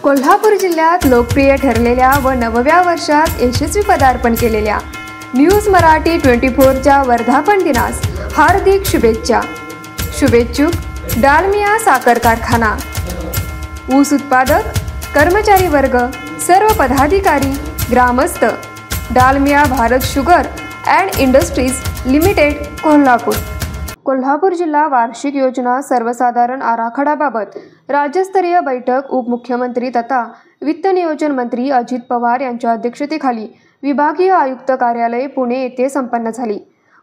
कोल्हापूर जिल्ह्यात लोकप्रिय ठरलेल्या व नवव्या वर्षात यशस्वी पदार्पण केलेल्या न्यूज मराठी 24च्या वर्धापन दिनास हार्दिक शुभेच्छा. शुभेच्छुक डालमिया साखर कारखाना, ऊस उत्पादक, कर्मचारी वर्ग, सर्व पदाधिकारी, ग्रामस्थ, Dalmia Bharat sugar and industries limited Kolhapur. Kolhapur जिल्हा वार्षिक योजना सर्वसाधारण आराखड्याबाबत राज्यस्तरीय बैठक उपमुख्यमंत्री तथा वित्त नियोजन मंत्री अजित पवार यांच्या अध्यक्षतेखाली विभागीय आयुक्त कार्यालय पुणे येथे संपन्न झाली.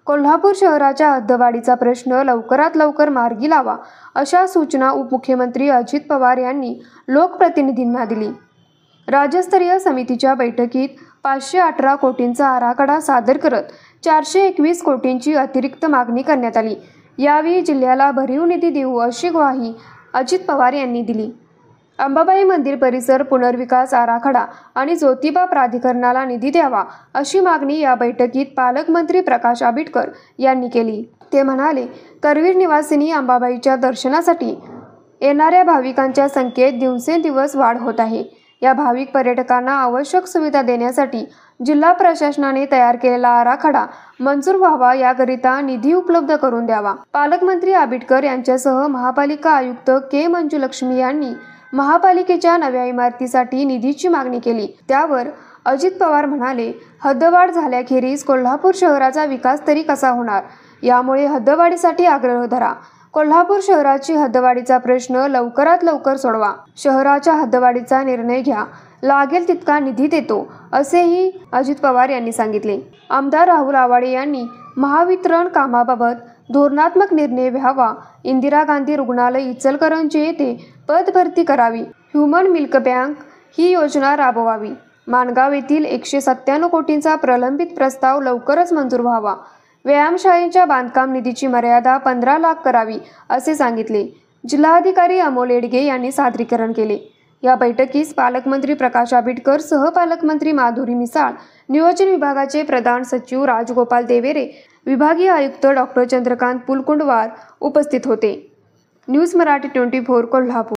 कोल्हापूर शहराच्या हद्दवाढीचा प्रश्न लवकरात लवकर मार्गी लावा अशा सूचना उपमुख्यमंत्री अजित पवार यांनी लोकप्रतिनिधींना दिली. राज्यस्तरीय समितीच्या बैठकीत 518 कोटींचा आराखडा सादर करत 421 कोटींची अतिरिक्त मागणी करण्यात आली. यावेळी जिल्ह्याला भरीव निधी देऊ अशी ग्वाही अजित पवार यांनी दिली. अंबाबाई मंदिर परिसर पुनर्विकास आराखडा आणि ज्योतिबा प्राधिकरणाला निधी द्यावा अशी मागणी या बैठकीत पालकमंत्री प्रकाश आबिटकर यांनी केली. ते म्हणाले, करवीर निवासिनी अंबाबाईच्या दर्शनासाठी येणाऱ्या भाविकांच्या संख्येत दिवसेंदिवस वाढ होत आहे. या भाविक पर्यटकांना आवश्यक सुविधा देण्यासाठी जिल्हा प्रशासनाने तयार केलेला आराखडा मंजूर व्हावा, याकरिता निधी उपलब्ध करून द्यावा. पालकमंत्री आबिटकर यांच्यासह महापालिका आयुक्त के मंजुलक्ष्मी यांनी महापालिकेच्या नव्या इमारतीसाठी निधीची मागणी केली. त्यावर अजित पवार म्हणाले, हद्दवाढ झाल्याखेरीज कोल्हापूर शहराचा विकास तरी कसा होणार? यामुळे हद्दवाढीसाठी आग्रह धरा. कोल्हापूर शहराची हद्दवाढीचा प्रश्न लवकरात लवकर सोडवा. शहराच्या हद्दवाढीचा निर्णय घ्या, लागेल तितका निधी देतो असेही अजित पवार यांनी सांगितले. आमदार राहुल आवाडे यांनी महावितरण कामाबाबत धोरणात्मक निर्णय व्हावा. इंदिरा गांधी रुग्णालय इचलकरंजी येथे पदभरती करावी. ह्युमन मिल्क बँक ही योजना राबवावी. माणगाव येथील 197 कोटींचा प्रलंबित प्रस्ताव लवकरच मंजूर व्हावा. व्यायामशाळेच्या बांधकाम निधीची मर्यादा 15 लाख करावी असे सांगितले. जिल्हाधिकारी अमोल येडगे यांनी सादरीकरण केले. या बैठकीस पालकमंत्री प्रकाश आबिटकर, सहपालकमंत्री माधुरी मिसाळ, नियोजन विभागाचे प्रधान सचिव राजगोपाल देवेरे, विभागीय आयुक्त डॉक्टर चंद्रकांत पुलकुंडवार उपस्थित होते. न्यूज मराठी 24 कोल्हापूर.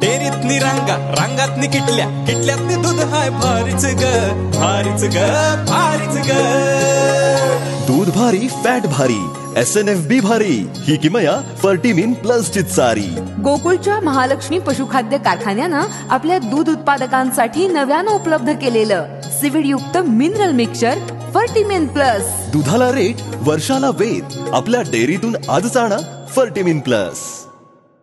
डेरीतनी रांगातनी किटल्यातनी दूध हाय भारीच ग, भारीच ग, भारीच ग. दूध भारी, फॅट भारी, SNFB भारी, ही किमया फर्टिमिन प्लस ची सारी. गोकुळच्या महालक्ष्मी पशुखाद्य कारखान्यानं आपल्या दूध उत्पादकांसाठी नव्यानं उपलब्ध केलेलं सीवीड युक्त मिनरल मिक्सचर फर्टिमिन प्लस. दुधाला रेट, वर्षाला वेध. आपल्या डेअरीतून आजच आणा फर्टिमिन प्लस.